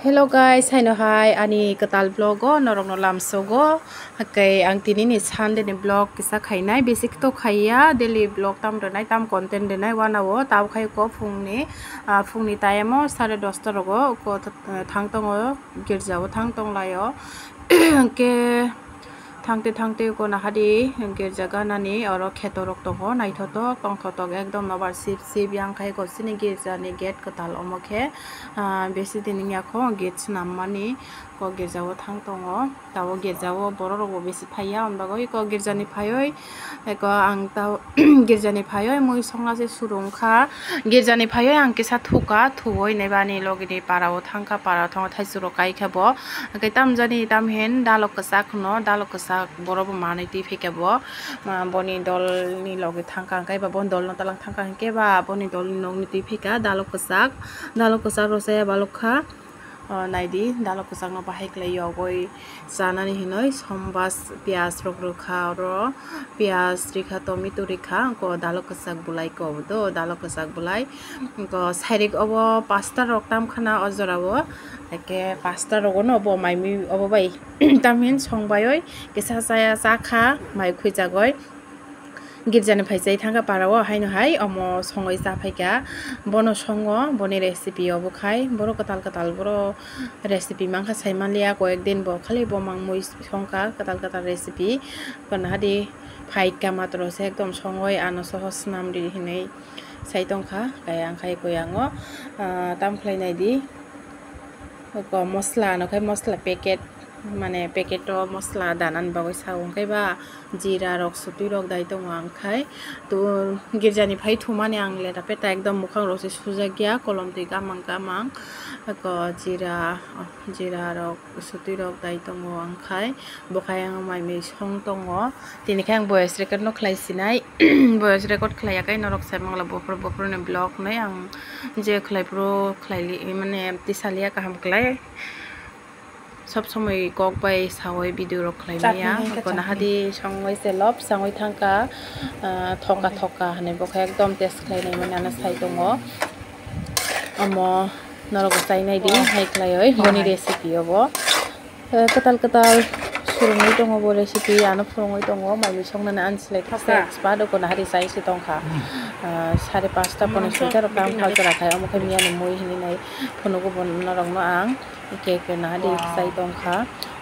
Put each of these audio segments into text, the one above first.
Hello guys, hai no hai ani ketal vlog go norong no lamso go hakai ang tini ni Sunday ni vlog kisa khainai basic to khaya daily vlog tam renai tam content denai wana wo taw khai ko phungni time 10:30 rogo ko thang tongo girjao thang tong layo ke থাংতে ko nahadi girja ganani oro khetorok tongo naithotok tongthotok ekdom nobar sip yang khai ko sini girja ni gate ketal omokhe besi din yakho gate nammani ko girjao thang tongo tawo girjao bororogo besi phaya onbago ko girjani phayoi ko ang taw girjani phayoi mui songlase surungkha girjani phayoi ang kisa thuka thuoi nebani logini parao thangka para thong thaisuro kai khabo kai tamjani tamhen dalok kasak no dalok kasak borobo manai ti phekebo boni dol ni logi thangka kai ba bon dol no talang thangka ke ba boni dol ni nong ni ti pheka dalok kasak rose balokha naidi dalok kasak no bahai klai yogoi janani hinoi sombas pias rokha ro pias rikha tomato rikha ko dalok kasak bulai ko do dalok kasak bulai ko sairik obo pasta rok tam khana ojorawo eke pasta rogo no bo maimi obo bai tamhin songbayoi kisa saya sakha mai khuijagoi girjani phaisai thangka parao haino hai omo songoi saphaika bono songo boni recipe obo khai boro katal boro recipe mangkha saimanlia koekdin bo khali bo mangmui songka katal recipe kon hadi phaika matro se ekdom songoi ano sohos namri hinai sai tongkha kayang khai koyango tam khlainai di ko mosla no khai mosla packet mane packet o mosla danan bagoi saung kai ba jira rok suti rok dai tong ang khai to girjani phai thumani ang leta peta ekdom mukhang rok se sujagya kolom ti gamang ko jira rok suti rok dai tong ang khai bokhai ang mai me song tongo tini khang voice record no khlai sinai voice record khlaya kai norok sai mangla bopro ne blog nai ang je khlai pro khlaili mane tisalia kaham khlai सब समय कक bye सावै video रक खालायनाया कोना हादि संगै से लब संगै थांका थका हने बखा एकदम टेस्ट खालायनाय माने साइ दङ अमो नरक साइनाय दि हाइ खालायै बनि रेसिपि अबो कताल सुरुङै दङ बो रेसिपि आनो फुरुङै दङ माइबि संनानै आनसिलाय थासा एक्सपार्ट कोना हादि साइसे दंखा 5:30 पने सुइता रक काम खाजरा खाय अमखै मियानि मुइ हिनिनाय फुनुगो बन नरंनो आं के नादि साइ दंखा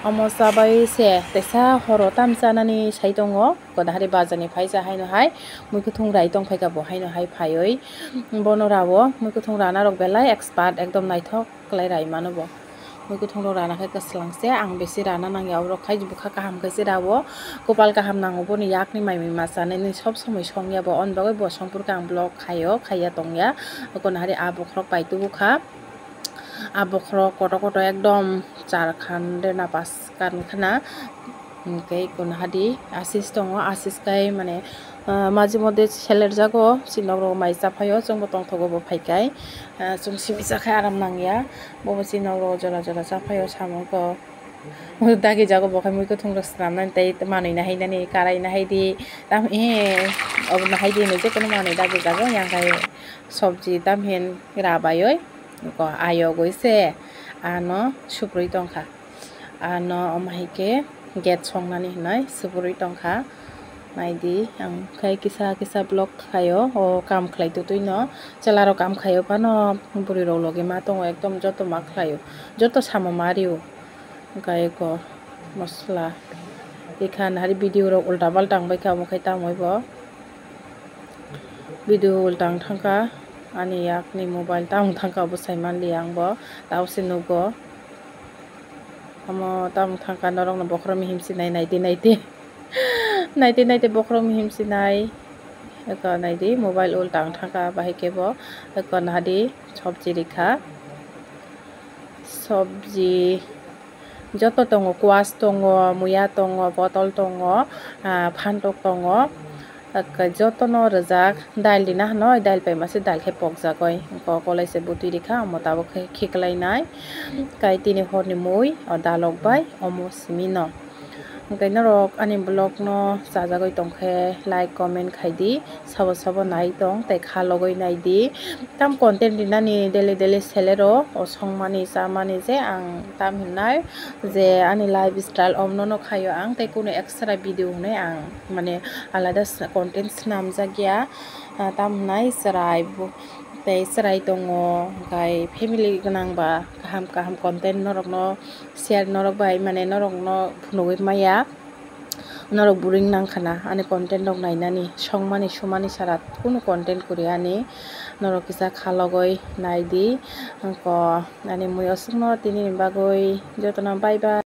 अमो साबाय से तेसा हरो तामजानानि साइ दङ गदाहारि बाजारनि फाइजा हायनो हाय मुइखो थुंराय दंफायगा बहायनो हाय फायै बनरावो मुइखो थुंराना रक बेलाय एक्सपार्ट एकदम नायथक क्लाय राय मानबो मुइखो थुंरो रानाखै कसलांसे आं बेसि राना नांगाव रखाय बुखा काहाम कैसे रावो गोपाल काहाम नांगो बनि याकनि माइमि मासाने नि सब समय संयाबो अनबागै बसंपुर कां ब्लग खाया तंगया गनाहारि आबख्रक बायतु बुखा आबख्रक कट एकदम 4 खान देना 5 खान खाना के गनाहारि आशिष दङ आशिष गाय माने माजे मदे सेलेर जागो सिनग्रो माइ जाफायो जोंबो तंथगोबो फाइकाय जों सिबि जाखाय आराम नांगया बबो सिनग्रो जरा जाफायो सामगो दागि जागो बखाय मुइखो थुंग्रो स्रामनानै तै मानैना हायनानि कारायना हायदि दाम अब ना हायदि ने जे कोन मानै दागि जागो यांगाय सब्जी दाम हेन राबायै को आयो गइसे आनो सुप्रुय तंखा आनो अमाइके गेट संनानि हनाय सुप्रुय तंखा नाइदि आं खाय किसा ब्लग खायो ओ काम खलायतो तुइनो चलारो काम खायो पानो बुरि रो लगे मा दङ एकदम जत मा खायो जत साम मारियो गायको मसला एखान हारि भिडिअ रो उल्टा बाल्टां बायखा मखाय तामयबो भिडिअ उल्टां थांका आनि याकनि मोबाइल तां थांका बसाय मानलि आंबो दावसे नुगो अमो तां थांका नरंग बख्र मिहिमसि नायते बख्र मिहिमसि नाय एको नायदि मोबाइल उल्टां थांका बाहायकेबो एको नादि सब्जी रिखा सब्जी जत दङ क्वास दङ मुया दङ बटल दङ फान्टक दङ जतन रजाक दाल दिना हनय दाल पाइ मासे दाल खे पक जागय कलाइसे बुति रिखा मताबो खिकलायनाय काय तिनि हरनि मुइ दालक बाय अमो सिमिनो Hingkai norok ani blog no chajagoi tongkhe like comment khaidi sabo nai tong tei khalogoi nai di tam content dinani daily selero osongmani chamani je ang tam hinnai je ani lifestyle omno khayo ang tei kuno extra video hinai ang mane alada content snamjakya tam hinnai cherai tei cherai tongo hingkai family ganang ba kaham content norok no share norok bai mane norok no phunugoi maya norok boring nangkhana ani content rok nainani songmani sumani sara kuno content kuriani norok kisa khalogoi naidi ko ani mui osogno tini bagoi jotona bye bye.